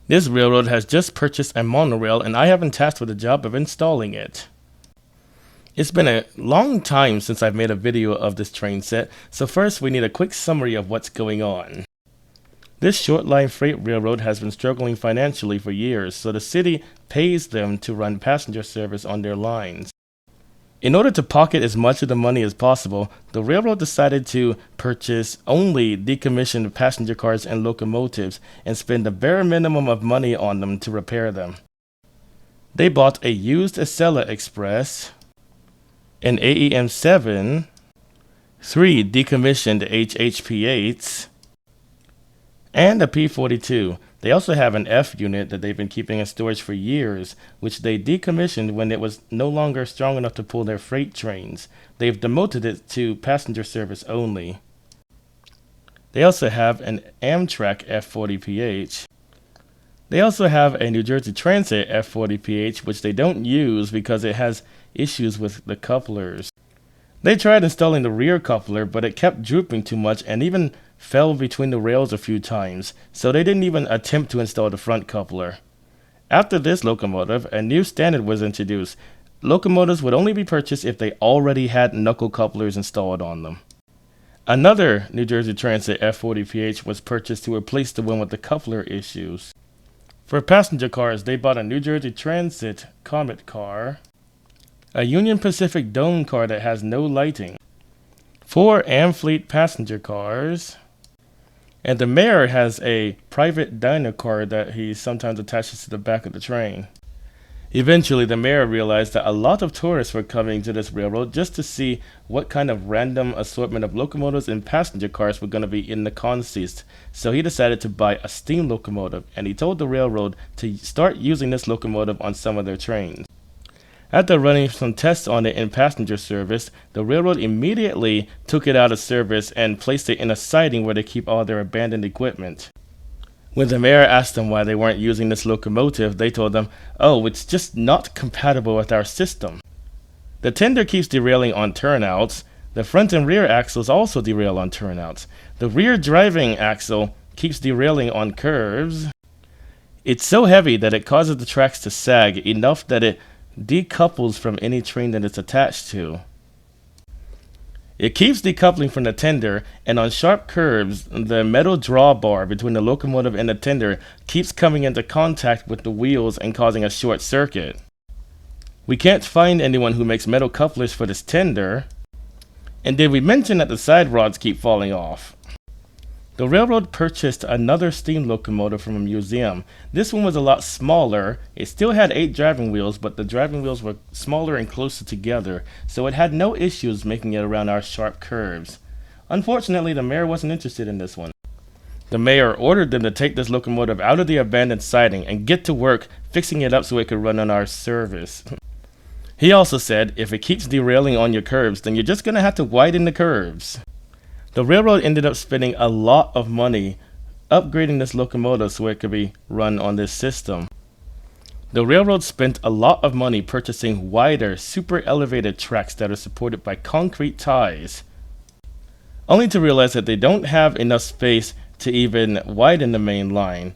This railroad has just purchased a monorail and I have been tasked with the job of installing it. It's been a long time since I've made a video of this train set, so first we need a quick summary of what's going on. This short line freight railroad has been struggling financially for years, so the city pays them to run passenger service on their lines. In order to pocket as much of the money as possible, the railroad decided to purchase only decommissioned passenger cars and locomotives and spend the bare minimum of money on them to repair them. They bought a used Acela Express, an AEM-7, 3 decommissioned HHP-8s, and a P-42. They also have an F unit that they've been keeping in storage for years, which they decommissioned when it was no longer strong enough to pull their freight trains. They've demoted it to passenger service only. They also have an Amtrak F-40PH. They also have a New Jersey Transit F-40PH, which they don't use because it has issues with the couplers. They tried installing the rear coupler, but it kept drooping too much and even fell between the rails a few times, so they didn't even attempt to install the front coupler. After this locomotive, a new standard was introduced. Locomotives would only be purchased if they already had knuckle couplers installed on them. Another New Jersey Transit F-40PH was purchased to replace the one with the coupler issues. For passenger cars, they bought a New Jersey Transit Comet car, a Union Pacific Dome car that has no lighting, 4 Amfleet passenger cars, and the mayor has a private diner car that he sometimes attaches to the back of the train. Eventually, the mayor realized that a lot of tourists were coming to this railroad just to see what kind of random assortment of locomotives and passenger cars were going to be in the consist. So he decided to buy a steam locomotive, and he told the railroad to start using this locomotive on some of their trains. After running some tests on it in passenger service, the railroad immediately took it out of service and placed it in a siding where they keep all their abandoned equipment. When the mayor asked them why they weren't using this locomotive, they told them, "Oh, it's just not compatible with our system." The tender keeps derailing on turnouts. The front and rear axles also derail on turnouts. The rear driving axle keeps derailing on curves. It's so heavy that it causes the tracks to sag enough that it decouples from any train that it's attached to. It keeps decoupling from the tender, and on sharp curves, the metal drawbar between the locomotive and the tender keeps coming into contact with the wheels and causing a short circuit. We can't find anyone who makes metal couplers for this tender. And did we mention that the side rods keep falling off? The railroad purchased another steam locomotive from a museum. This one was a lot smaller. It still had 8 driving wheels, but the driving wheels were smaller and closer together, so it had no issues making it around our sharp curves. Unfortunately, the mayor wasn't interested in this one. The mayor ordered them to take this locomotive out of the abandoned siding and get to work fixing it up so it could run on our service. He also said, if it keeps derailing on your curves, then you're just going to have to widen the curves. The railroad ended up spending a lot of money upgrading this locomotive so it could be run on this system. The railroad spent a lot of money purchasing wider, super elevated tracks that are supported by concrete ties, only to realize that they don't have enough space to even widen the main line.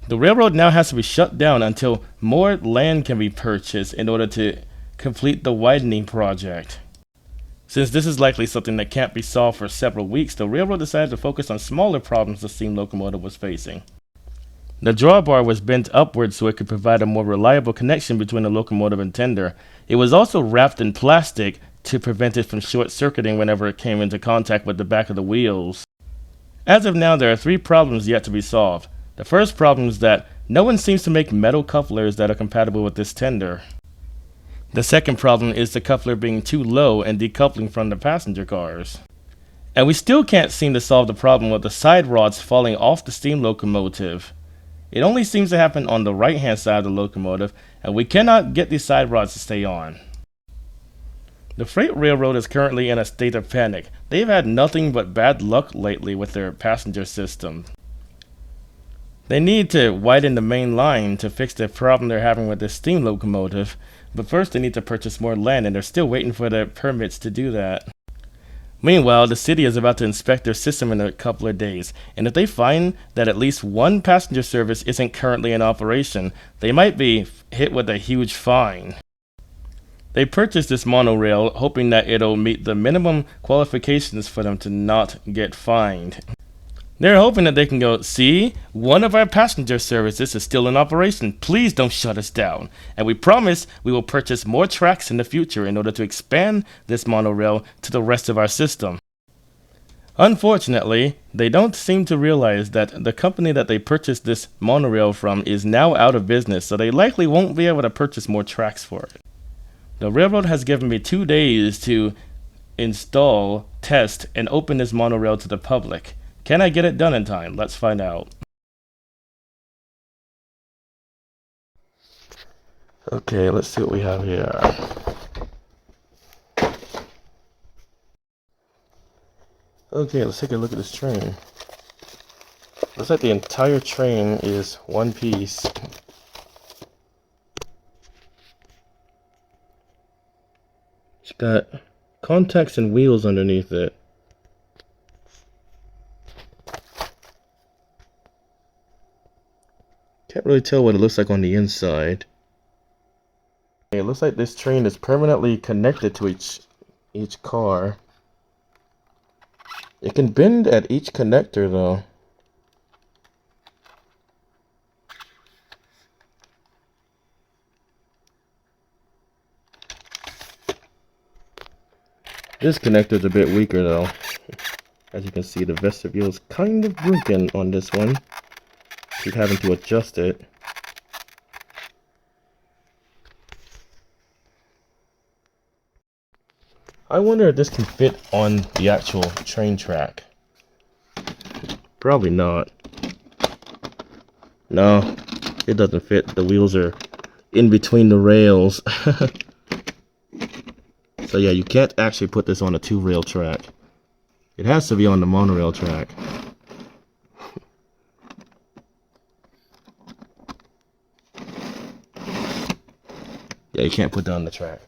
The railroad now has to be shut down until more land can be purchased in order to complete the widening project. Since this is likely something that can't be solved for several weeks, the railroad decided to focus on smaller problems the steam locomotive was facing. The drawbar was bent upwards so it could provide a more reliable connection between the locomotive and tender. It was also wrapped in plastic to prevent it from short-circuiting whenever it came into contact with the back of the wheels. As of now, there are 3 problems yet to be solved. The first problem is that no one seems to make metal couplers that are compatible with this tender. The second problem is the coupler being too low and decoupling from the passenger cars. And we still can't seem to solve the problem with the side rods falling off the steam locomotive. It only seems to happen on the right hand side of the locomotive, and we cannot get these side rods to stay on. The freight railroad is currently in a state of panic. They've had nothing but bad luck lately with their passenger system. They need to widen the main line to fix the problem they're having with this steam locomotive, but first they need to purchase more land, and they're still waiting for the permits to do that. Meanwhile, the city is about to inspect their system in a couple of days, and if they find that at least one passenger service isn't currently in operation, they might be hit with a huge fine. They purchased this monorail hoping that it'll meet the minimum qualifications for them to not get fined. They're hoping that they can go, see, one of our passenger services is still in operation. Please don't shut us down. And we promise we will purchase more tracks in the future in order to expand this monorail to the rest of our system. Unfortunately, they don't seem to realize that the company that they purchased this monorail from is now out of business, so they likely won't be able to purchase more tracks for it. The railroad has given me 2 days to install, test, and open this monorail to the public. Can I get it done in time? Let's find out. Okay, let's see what we have here. Okay, let's take a look at this train. Looks like the entire train is one piece. It's got contacts and wheels underneath it. Can't really tell what it looks like on the inside. It looks like this train is permanently connected to each car. It can bend at each connector though. This connector is a bit weaker though. As you can see, the vestibule is kind of broken on this one. Keep having to adjust it. I wonder if this can fit on the actual train track. Probably not. No, it doesn't fit. The wheels are in between the rails. So yeah, you can't actually put this on a 2-rail track. It has to be on the monorail track. Yeah, you can't put that on the track.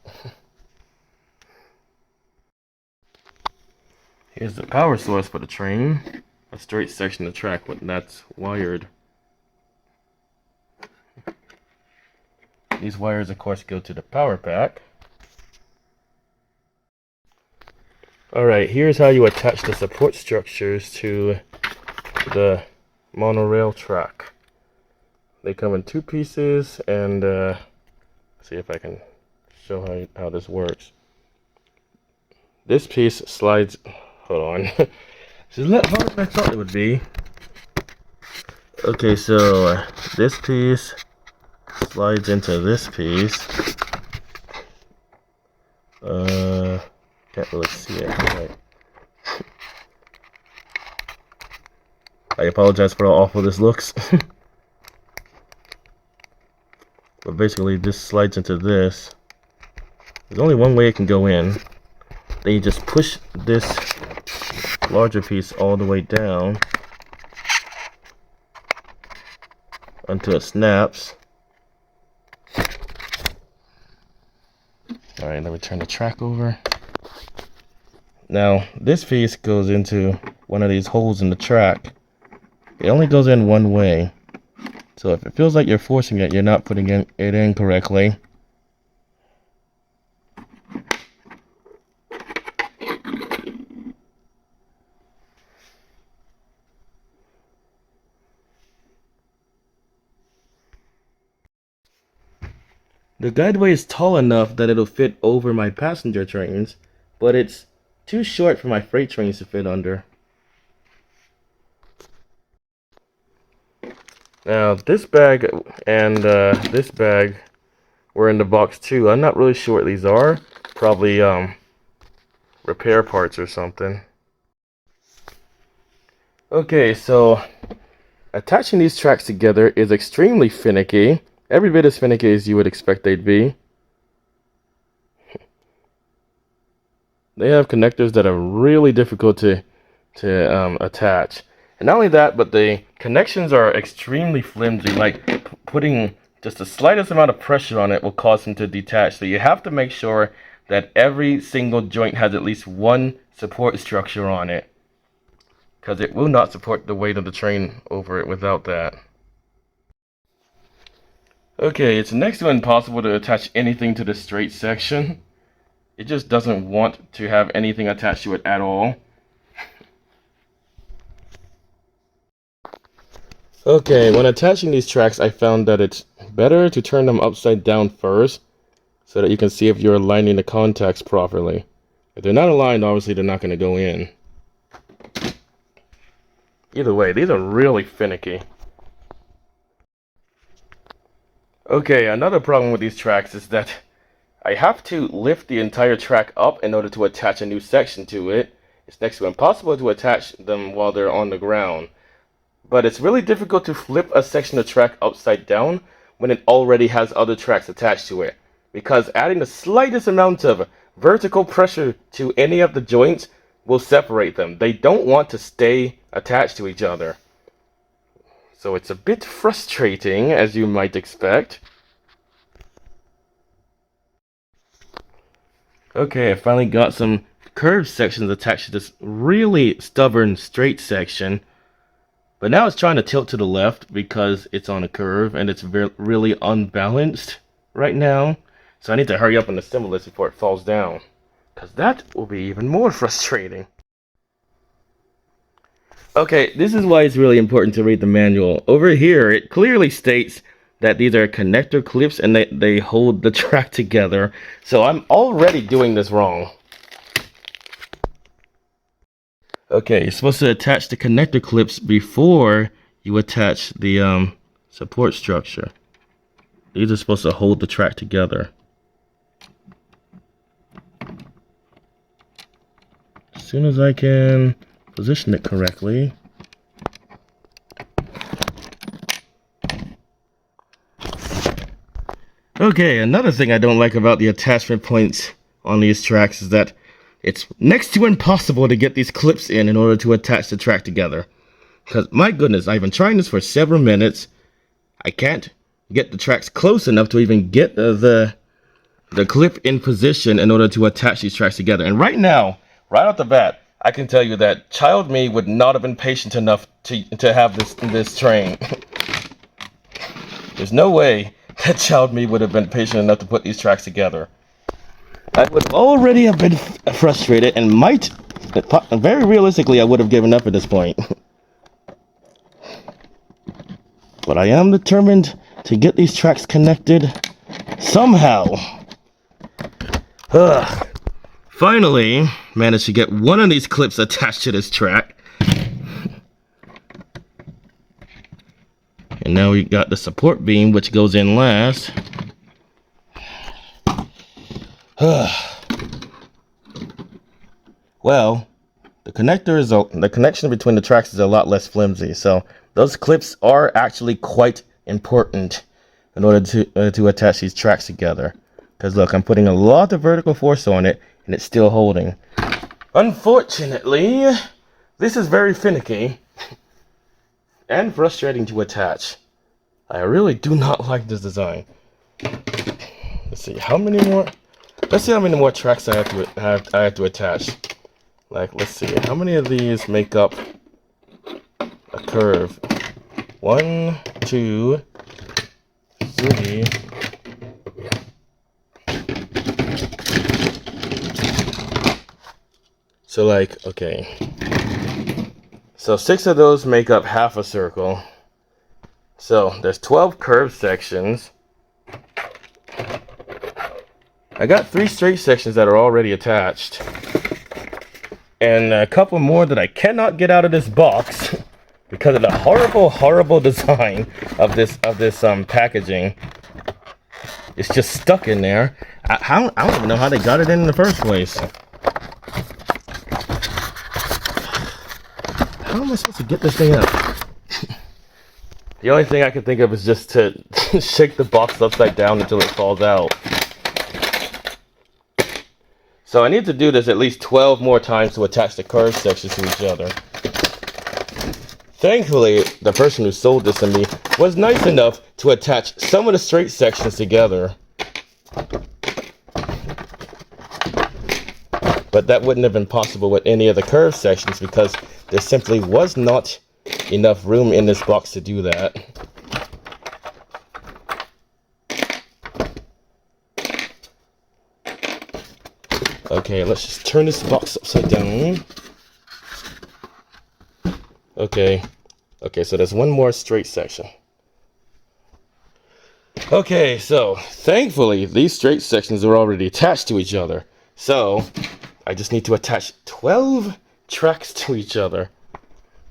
Here's the power source for the train. A straight section of track, but that's wired. These wires, of course, go to the power pack. Alright, here's how you attach the support structures to the monorail track. They come in 2 pieces, and see if I can show how this works. This piece slides. Hold on. This is a lot harder than I thought it would be. Okay, so this piece slides into this piece. Can't really see it. Right. I apologize for how awful this looks. But basically, this slides into this. There's only one way it can go in. Then you just push this larger piece all the way down until it snaps. Alright, let me turn the track over. Now, this piece goes into one of these holes in the track. It only goes in one way. So if it feels like you're forcing it, you're not putting it in correctly. The guideway is tall enough that it'll fit over my passenger trains, but it's too short for my freight trains to fit under. Now, this bag and this bag were in the box too. I'm not really sure what these are. Probably repair parts or something. Okay, so attaching these tracks together is extremely finicky. Every bit as finicky as you would expect they'd be. They have connectors that are really difficult to attach. And not only that, but the connections are extremely flimsy. Like putting just the slightest amount of pressure on it will cause them to detach. So you have to make sure that every single joint has at least one support structure on it, because it will not support the weight of the train over it without that. Okay, it's next to impossible to attach anything to the straight section. It just doesn't want to have anything attached to it at all. Okay, when attaching these tracks, I found that it's better to turn them upside down first, so that you can see if you're aligning the contacts properly. If they're not aligned, obviously they're not going to go in. Either way, these are really finicky. Okay, another problem with these tracks is that I have to lift the entire track up in order to attach a new section to it. It's next to impossible to attach them while they're on the ground. But it's really difficult to flip a section of track upside down when it already has other tracks attached to it, because adding the slightest amount of vertical pressure to any of the joints will separate them. They don't want to stay attached to each other. So it's a bit frustrating, as you might expect. Okay, I finally got some curved sections attached to this really stubborn straight section. But now it's trying to tilt to the left because it's on a curve and it's really unbalanced right now. So I need to hurry up and assemble this before it falls down, because that will be even more frustrating. Okay, this is why it's really important to read the manual. Over here, it clearly states that these are connector clips and they hold the track together. So I'm already doing this wrong. Okay, you're supposed to attach the connector clips before you attach the support structure. These are supposed to hold the track together. As soon as I can position it correctly. Okay, another thing I don't like about the attachment points on these tracks is that it's next to impossible to get these clips in order to attach the track together. Because, my goodness, I've been trying this for several minutes. I can't get the tracks close enough to even get the clip in position in order to attach these tracks together. And right now, right off the bat, I can tell you that child me would not have been patient enough to have this train. There's no way that child me would have been patient enough to put these tracks together. I would already have been frustrated and very realistically, I would have given up at this point. But I am determined to get these tracks connected somehow. Finally, managed to get one of these clips attached to this track. And now we got the support beam, which goes in last. Well, the connection between the tracks is a lot less flimsy, so those clips are actually quite important in order to attach these tracks together. Because look, I'm putting a lot of vertical force on it, and it's still holding. Unfortunately, this is very finicky and frustrating to attach. I really do not like this design. Let's see how many more. Let's see how many more tracks I have to attach. Like, let's see, how many of these make up a curve? 1, 2, 3. So like, okay. So 6 of those make up half a circle. So there's 12 curved sections. I got 3 straight sections that are already attached. And a couple more that I cannot get out of this box because of the horrible design of this packaging. It's just stuck in there. I don't even know how they got it in the first place. How am I supposed to get this thing up? The only thing I can think of is just to shake the box upside down until it falls out. So I need to do this at least 12 more times to attach the curved sections to each other. Thankfully, the person who sold this to me was nice enough to attach some of the straight sections together. but that wouldn't have been possible with any of the curved sections because there simply was not enough room in this box to do that. Okay, let's just turn this box upside down. Okay, so there's one more straight section. Okay, so thankfully these straight sections are already attached to each other. So I just need to attach 12 tracks to each other.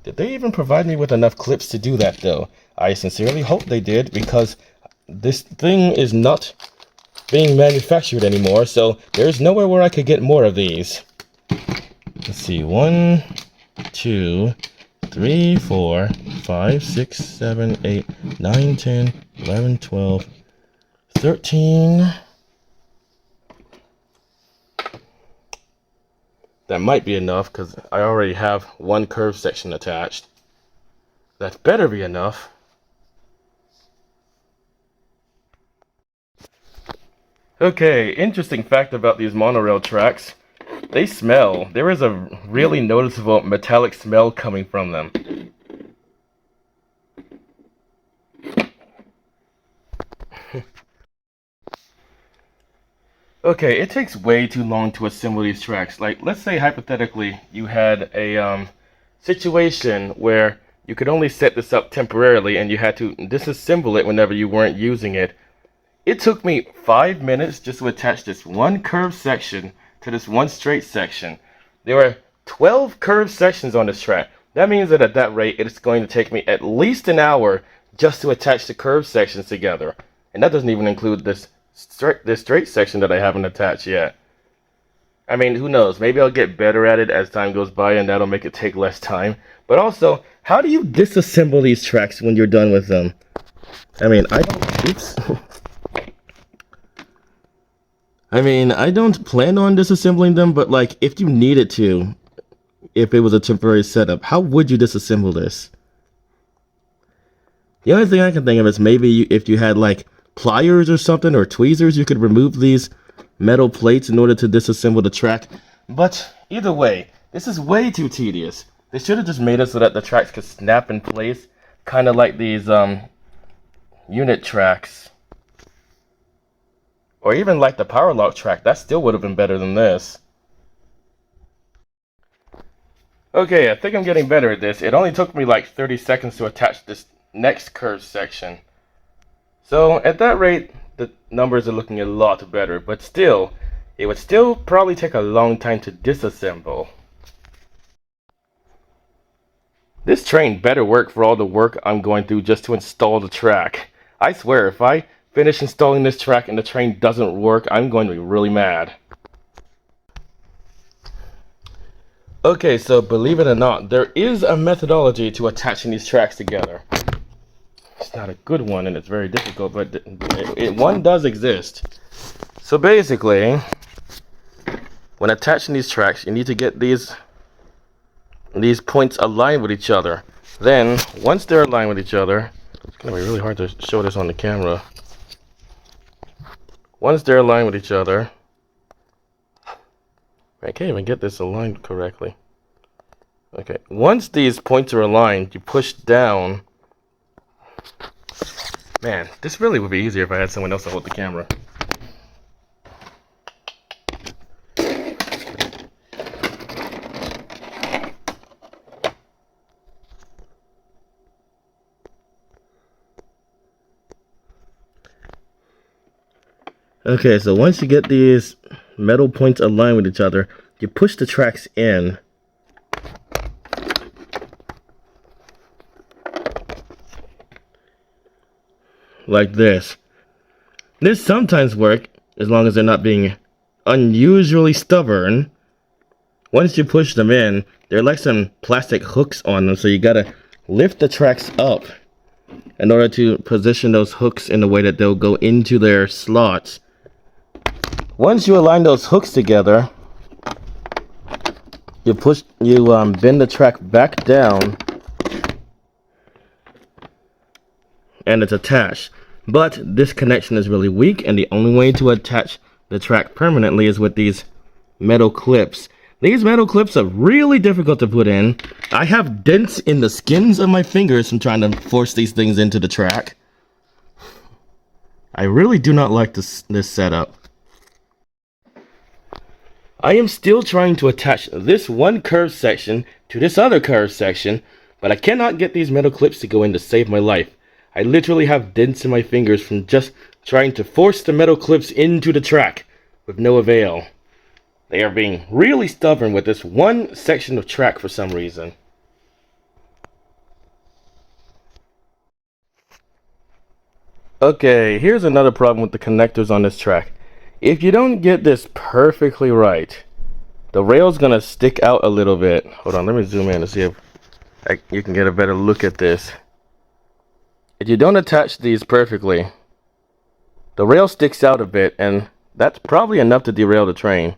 Did they even provide me with enough clips to do that though? I sincerely hope they did, because this thing is not being manufactured anymore, so there's nowhere where I could get more of these. Let's see, 1, 2, 3, 4, 5, 6, 7, 8, 9, 10, 11, 12, 13. That might be enough because I already have one curved section attached. That better be enough. Okay, interesting fact about these monorail tracks. They smell. There is a really noticeable metallic smell coming from them. Okay, it takes way too long to assemble these tracks. Like, let's say hypothetically you had a situation where you could only set this up temporarily and you had to disassemble it whenever you weren't using it. It took me 5 minutes just to attach this one curved section to this one straight section. There were 12 curved sections on this track. That means that at that rate, it's going to take me at least an hour just to attach the curved sections together. And that doesn't even include this straight section that I haven't attached yet. I mean, who knows? Maybe I'll get better at it as time goes by and that'll make it take less time. But also, how do you disassemble these tracks when you're done with them? I mean, I don't plan on disassembling them, but like, if you needed to, if it was a temporary setup, how would you disassemble this? The only thing I can think of is maybe if you had like pliers or something, or tweezers, you could remove these metal plates in order to disassemble the track. But either way, this is way too tedious. They should have just made it so that the tracks could snap in place, kind of like these unit tracks. Or even like the power lock track. That still would have been better than this. Okay, I think I'm getting better at this. It only took me like 30 seconds to attach this next curved section. So at that rate, the numbers are looking a lot better, but still, it would still probably take a long time to disassemble. This train better work for all the work I'm going through just to install the track. I swear, if I finish installing this track and the train doesn't work, I'm going to be really mad. Okay, so believe it or not, there is a methodology to attaching these tracks together. It's not a good one and it's very difficult, but one does exist. So basically, when attaching these tracks, you need to get these points aligned with each other. Then, once they're aligned with each other, it's going to be really hard to show this on the camera. Once they're aligned with each other, I can't even get this aligned correctly. Okay, once these points are aligned, you push down. Man, this really would be easier if I had someone else to hold the camera. Okay, so once you get these metal points aligned with each other, you push the tracks in. Like this. This sometimes works as long as they're not being unusually stubborn. Once you push them in, there are like some plastic hooks on them, so you gotta lift the tracks up in order to position those hooks in a way that they'll go into their slots. Once you align those hooks together, you bend the track back down, and it's attached. But this connection is really weak, and the only way to attach the track permanently is with these metal clips. These metal clips are really difficult to put in. I have dents in the skins of my fingers from trying to force these things into the track. I really do not like this setup. I am still trying to attach this one curved section to this other curved section, but I cannot get these metal clips to go in to save my life. I literally have dents in my fingers from just trying to force the metal clips into the track with no avail. They are being really stubborn with this one section of track for some reason. Okay, here's another problem with the connectors on this track. If you don't get this perfectly right, the rail's gonna stick out a little bit. Hold on, let me zoom in to see if you can get a better look at this. If you don't attach these perfectly, the rail sticks out a bit, and that's probably enough to derail the train.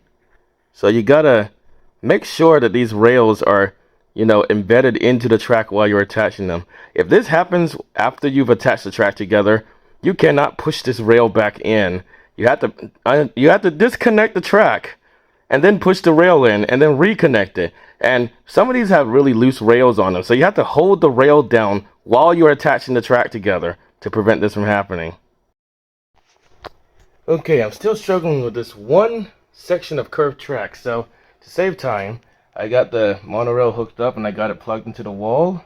So you gotta make sure that these rails are, embedded into the track while you're attaching them. If this happens after you've attached the track together, you cannot push this rail back in. You have to disconnect the track and then push the rail in and then reconnect it. And some of these have really loose rails on them, so you have to hold the rail down while you're attaching the track together to prevent this from happening. Okay, I'm still struggling with this one section of curved track, so to save time, I got the monorail hooked up and I got it plugged into the wall.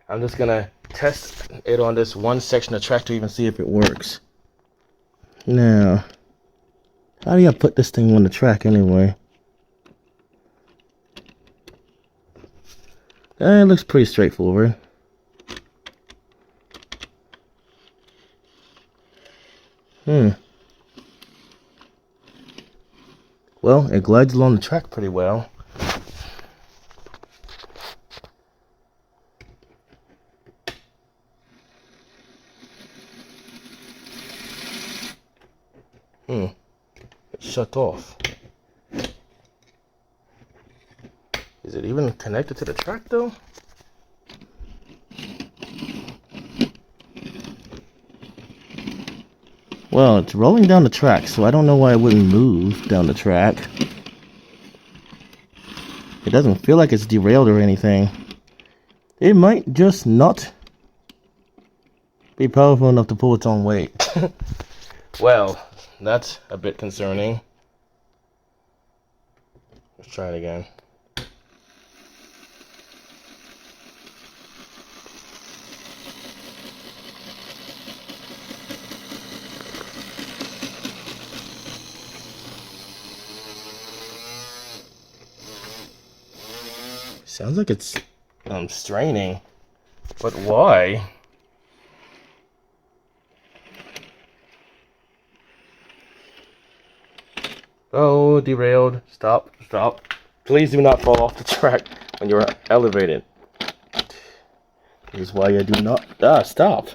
I'm just gonna test it on this one section of track to even see if it works. Now, how do I put this thing on the track anyway? It looks pretty straightforward. Well, it glides along the track pretty well. It shut off. Is it even connected to the track though? Well, it's rolling down the track, so I don't know why it wouldn't move down the track. It doesn't feel like it's derailed or anything. It might just not be powerful enough to pull its own weight. Well, that's a bit concerning. Let's try it again. Sounds like it's straining, but why? Oh, derailed. Stop. Please do not fall off the track when you're elevated. Here's why I do not. Stop.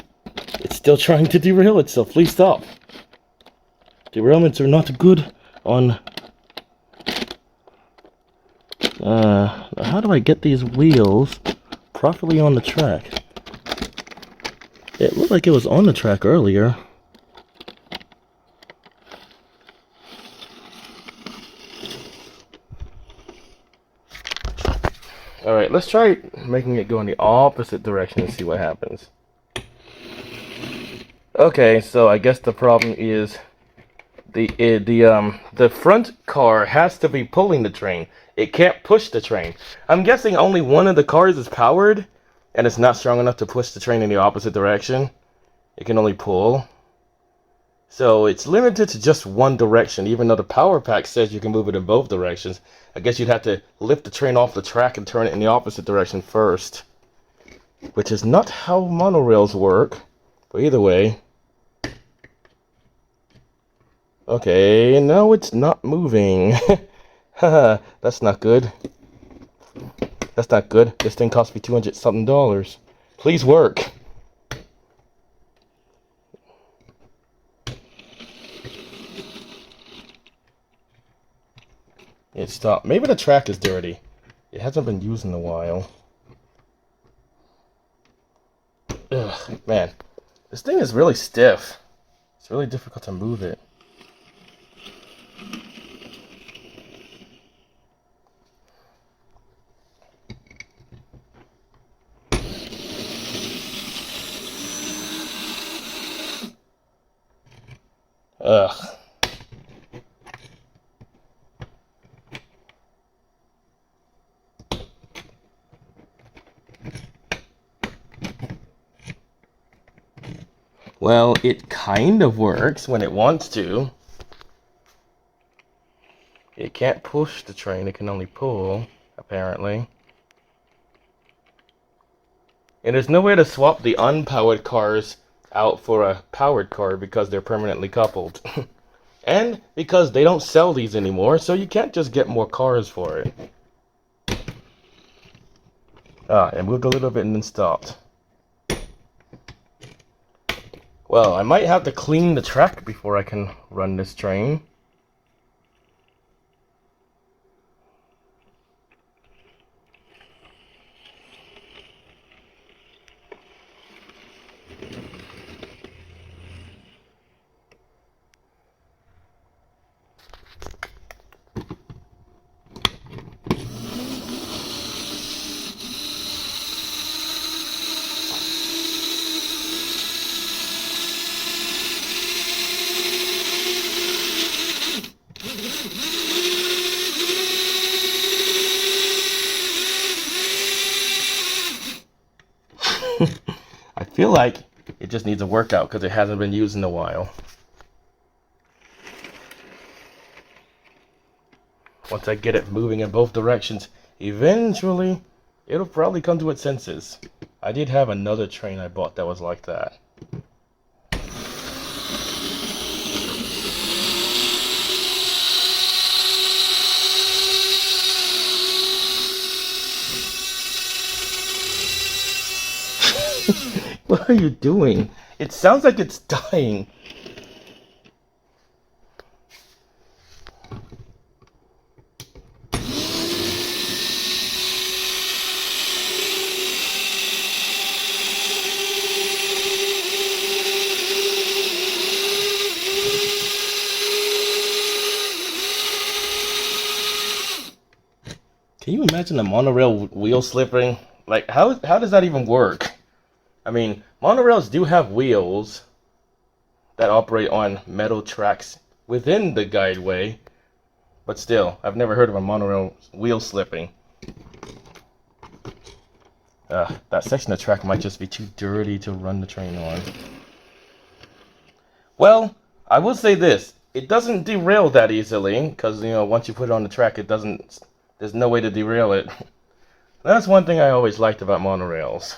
It's still trying to derail itself. Please stop. Derailments are not good on... how do I get these wheels properly on the track? It looked like it was on the track earlier. Alright, let's try making it go in the opposite direction and see what happens. Okay, so I guess the problem is the front car has to be pulling the train. It can't push the train. I'm guessing only one of the cars is powered, and it's not strong enough to push the train in the opposite direction. It can only pull. So it's limited to just one direction, even though the power pack says you can move it in both directions. I guess you'd have to lift the train off the track and turn it in the opposite direction first, which is not how monorails work. But either way. Okay, no, it's not moving. Haha, that's not good. That's not good. This thing cost me $200 something. Please work. It stopped. Maybe the track is dirty. It hasn't been used in a while. Ugh, man. This thing is really stiff. It's really difficult to move it. Ugh. Well, it kind of works when it wants to. It can't push the train, it can only pull, apparently. And there's no way to swap the unpowered cars out for a powered car because they're permanently coupled. And because they don't sell these anymore, so you can't just get more cars for it. Ah, it moved a little bit and then stopped. Well, I might have to clean the track before I can run this train. I feel like it just needs a workout because it hasn't been used in a while. Once I get it moving in both directions, eventually it'll probably come to its senses. I did have another train I bought that was like that. What are you doing? It sounds like it's dying. Can you imagine a monorail wheel slipping? Like, how does that even work? I mean, monorails do have wheels that operate on metal tracks within the guideway, but still, I've never heard of a monorail wheel slipping. That section of track might just be too dirty to run the train on. Well, I will say this. It doesn't derail that easily, because, you know, once you put it on the track, it doesn't, there's no way to derail it. That's one thing I always liked about monorails.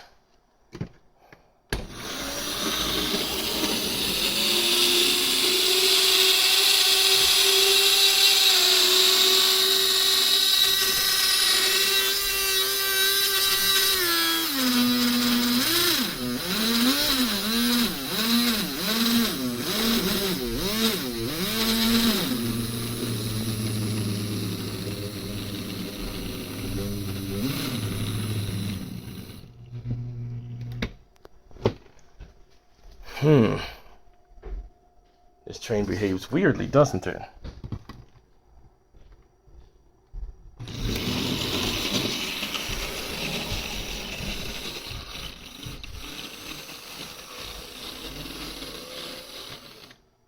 This train behaves weirdly, doesn't it?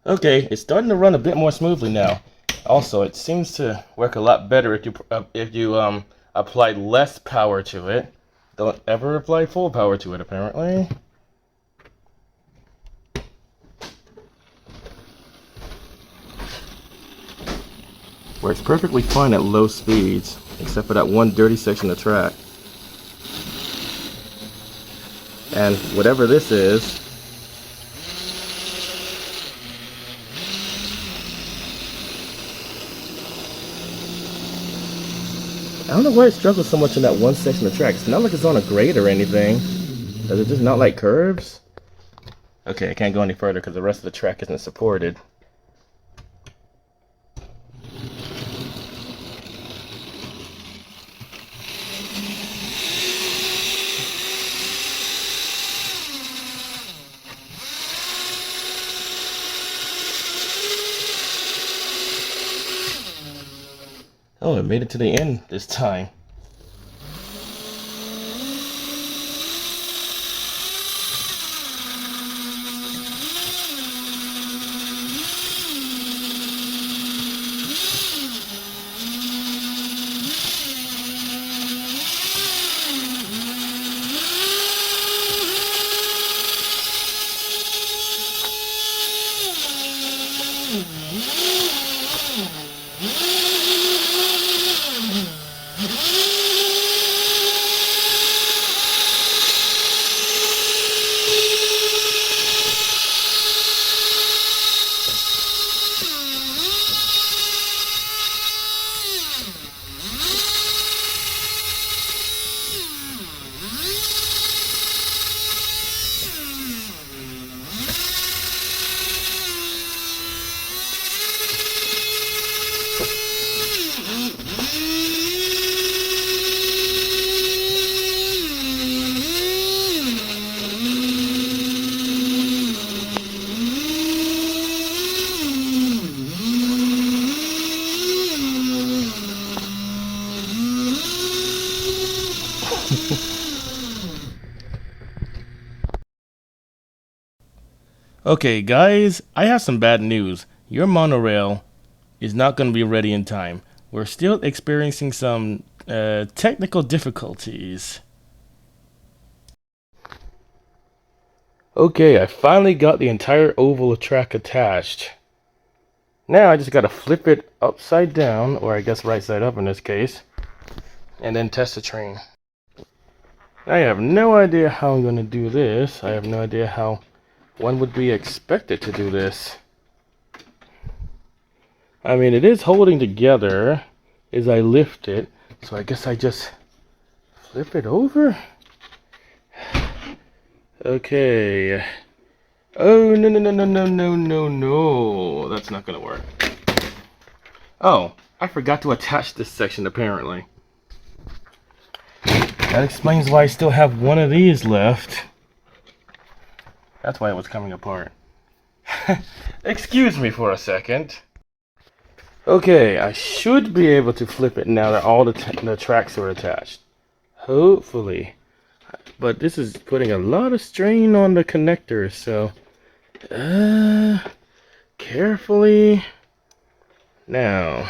Okay, it's starting to run a bit more smoothly now. Also, it seems to work a lot better if you apply less power to it. Don't ever apply full power to it, apparently. Works perfectly fine at low speeds, except for that one dirty section of track. And whatever this is, I don't know why it struggles so much in that one section of track. It's not like it's on a grade or anything. Does it just not like curves? Okay, I can't go any further because the rest of the track isn't supported. Oh, it made it to the end this time. Okay, guys, I have some bad news. Your monorail is not going to be ready in time. We're still experiencing some technical difficulties. Okay, I finally got the entire oval track attached. Now I just got to flip it upside down, or I guess right side up in this case, and then test the train. I have no idea how I'm going to do this. I have no idea how one would be expected to do this. I mean, it is holding together as I lift it, so I guess I just flip it over? Okay. Oh, no, no, no, no, no, no, no, no. That's not gonna work. Oh, I forgot to attach this section apparently. That explains why I still have one of these left. That's why it was coming apart. Excuse me for a second. Okay, I should be able to flip it now that all the tracks are attached. Hopefully. But this is putting a lot of strain on the connectors, so carefully. Now,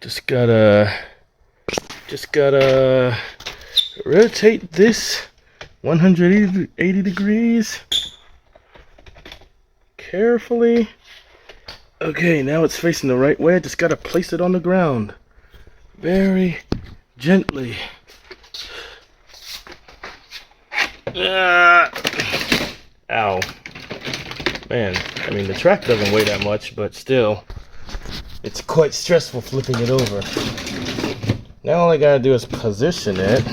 just gotta rotate this 180 degrees. Carefully. Okay, now it's facing the right way. I just gotta place it on the ground. Very gently. Ow. Man, I mean the track doesn't weigh that much, but still, it's quite stressful flipping it over. Now all I gotta do is position it.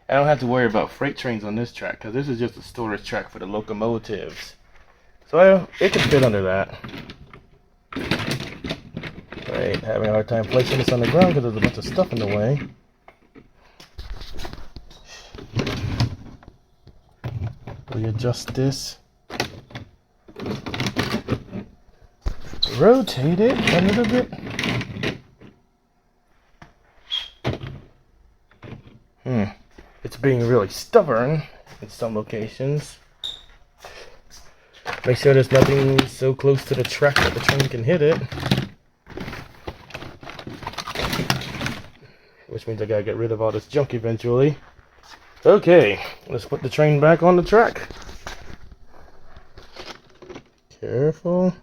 I don't have to worry about freight trains on this track, because this is just a storage track for the locomotives. So it can fit under that. Right, having a hard time placing this on the ground because there's a bunch of stuff in the way. Readjust this. Rotate it a little bit. It's being really stubborn in some locations. Make sure there's nothing so close to the track that the train can hit it. Which means I gotta get rid of all this junk eventually. Okay, let's put the train back on the track. Careful.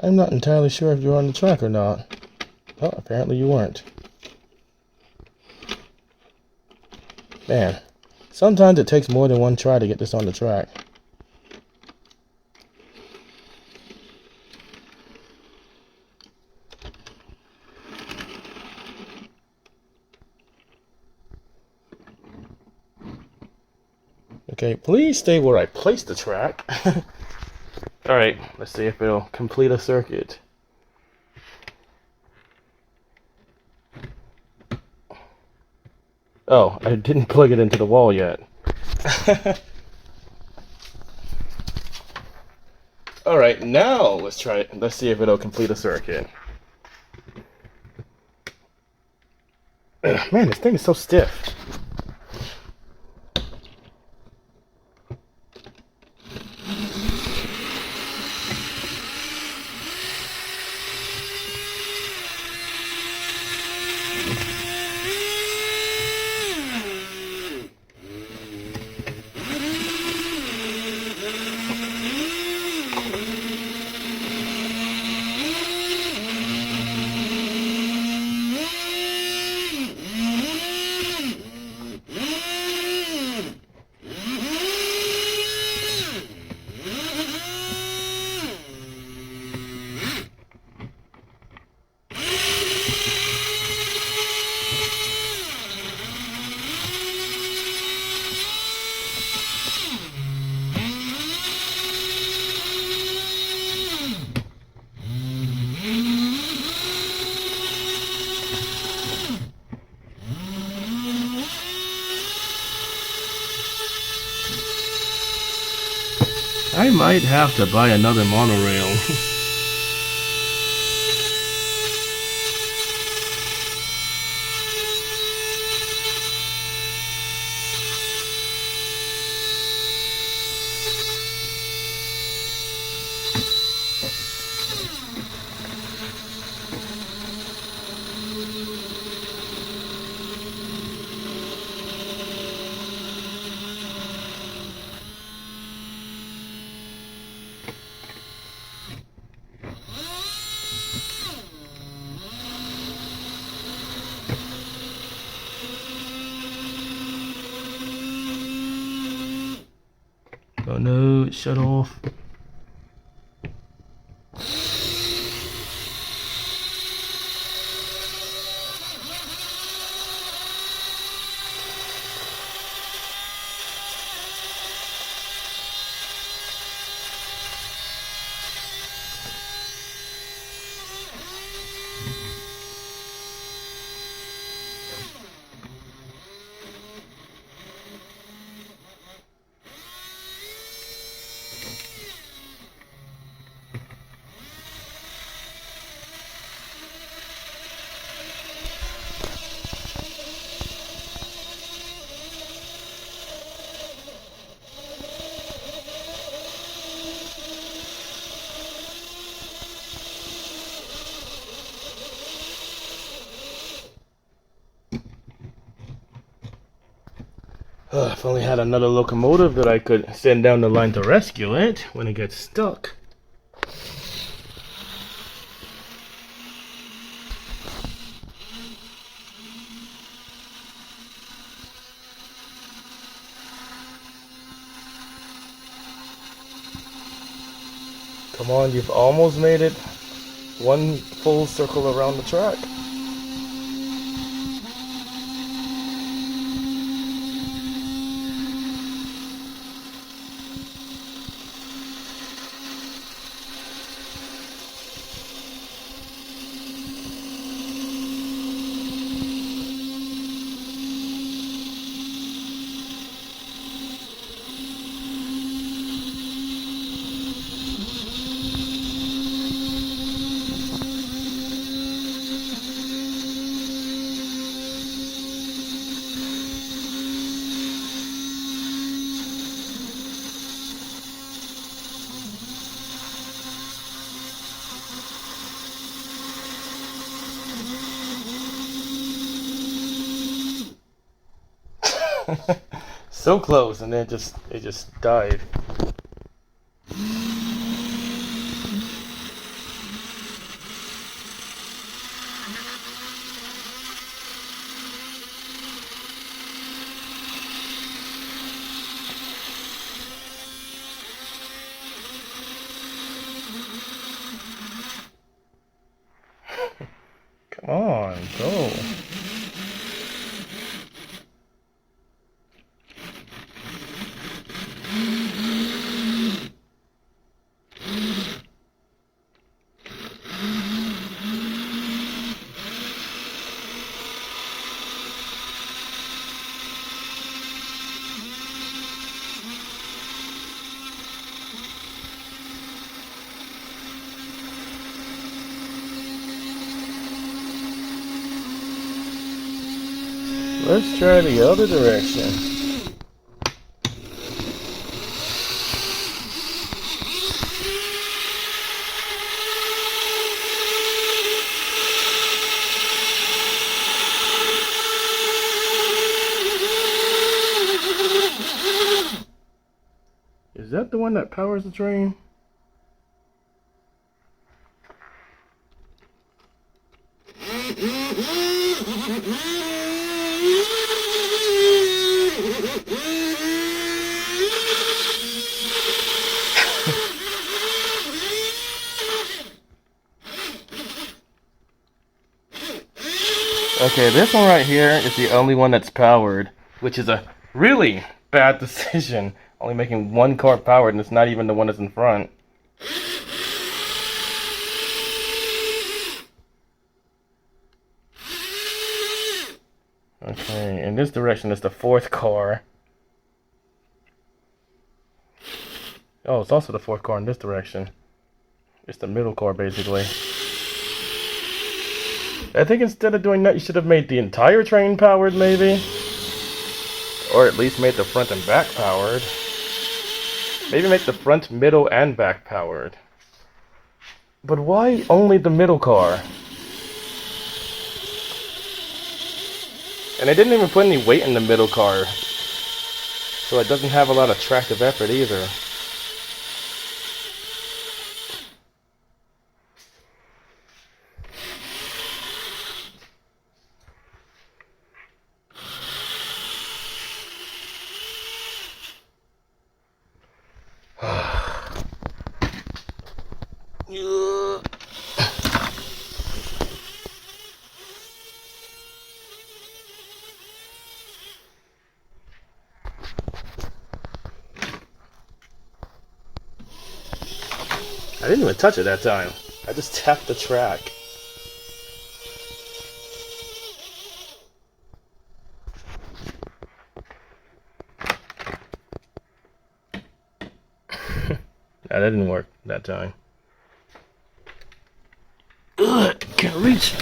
I'm not entirely sure if you're on the track or not. Well, apparently you weren't. Man, sometimes it takes more than one try to get this on the track. Okay, please stay where I placed the track. Alright, let's see if it'll complete a circuit. Oh, I didn't plug it into the wall yet. Alright, now let's try it. Let's see if it'll complete a circuit. Ugh, man, this thing is so stiff. I might have to buy another monorail. Oh no, it shut off. If only had another locomotive that I could send down the line to rescue it when it gets stuck. Come on, you've almost made it. One full circle around the track. So close, and then it just died. Come on, go. Let's try the other direction. Is that the one that powers the train? Okay, this one right here is the only one that's powered, which is a really bad decision. Only making one car powered, and it's not even the one that's in front. Okay, in this direction is the fourth car. Oh, it's also the fourth core in this direction. It's the middle core, basically. I think instead of doing that, you should have made the entire train powered, maybe? Or at least made the front and back powered. Maybe make the front, middle, and back powered. But why only the middle car? And I didn't even put any weight in the middle car, so it doesn't have a lot of tractive effort either. I didn't even touch it that time. I just tapped the track. That didn't work that time. Ugh, can't reach.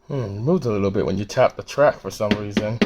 It moved a little bit when you tap the track for some reason.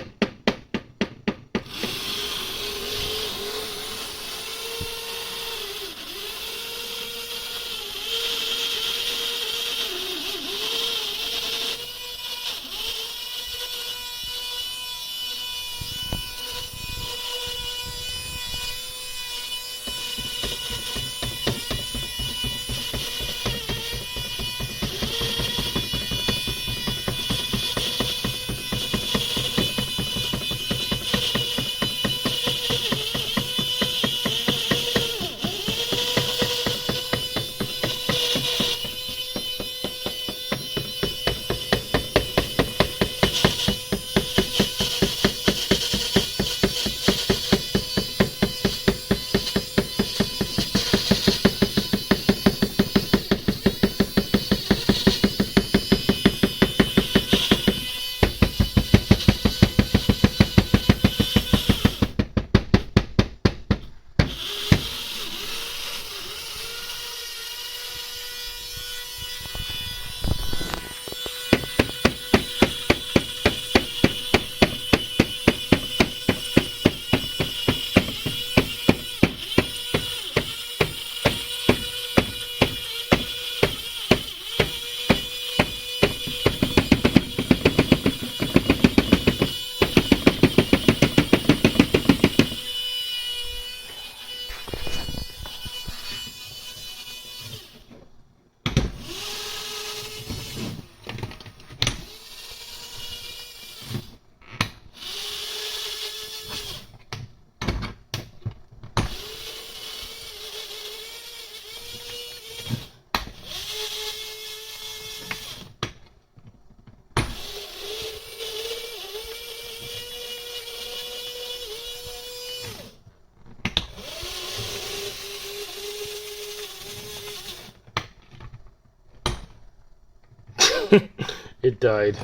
it died.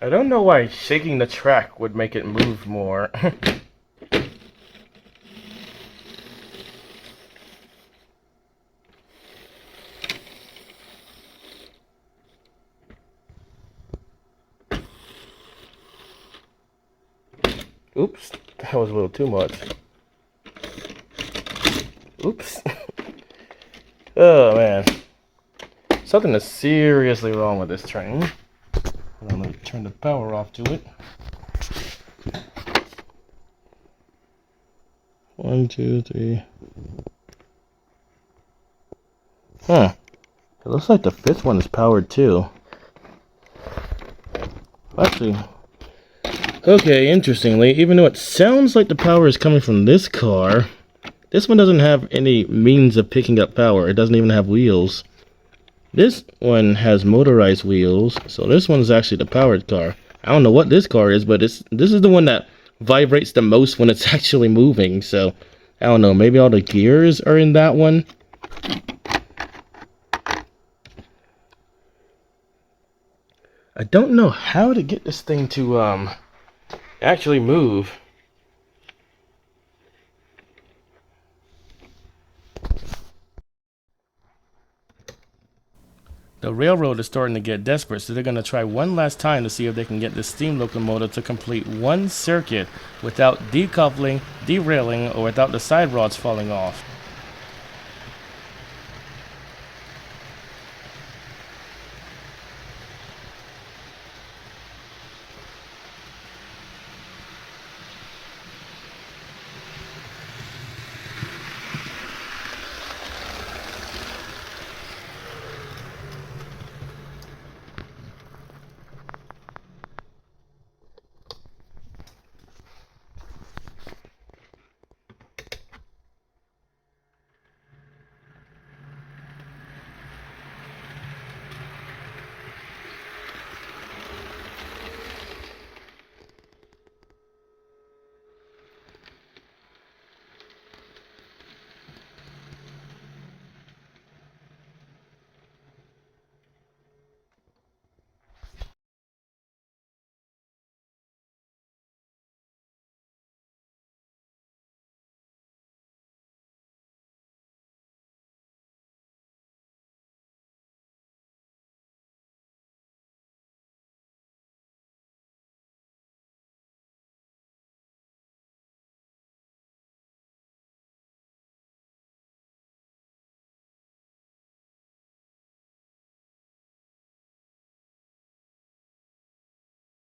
I don't know why shaking the track would make it move more. Oops, that was a little too much. Oops. Oh man. Something is seriously wrong with this train. I'm going to turn the power off to it. 1, 2, 3. Huh. It looks like the fifth one is powered too. Actually, okay, interestingly, even though it sounds like the power is coming from this car, this one doesn't have any means of picking up power. It doesn't even have wheels. This one has motorized wheels, so this one's actually the powered car. I don't know what this car is, but this is the one that vibrates the most when it's actually moving, so I don't know, maybe all the gears are in that one. I don't know how to get this thing to actually move. The railroad is starting to get desperate, so they're going to try one last time to see if they can get this steam locomotive to complete one circuit without decoupling, derailing, or without the side rods falling off.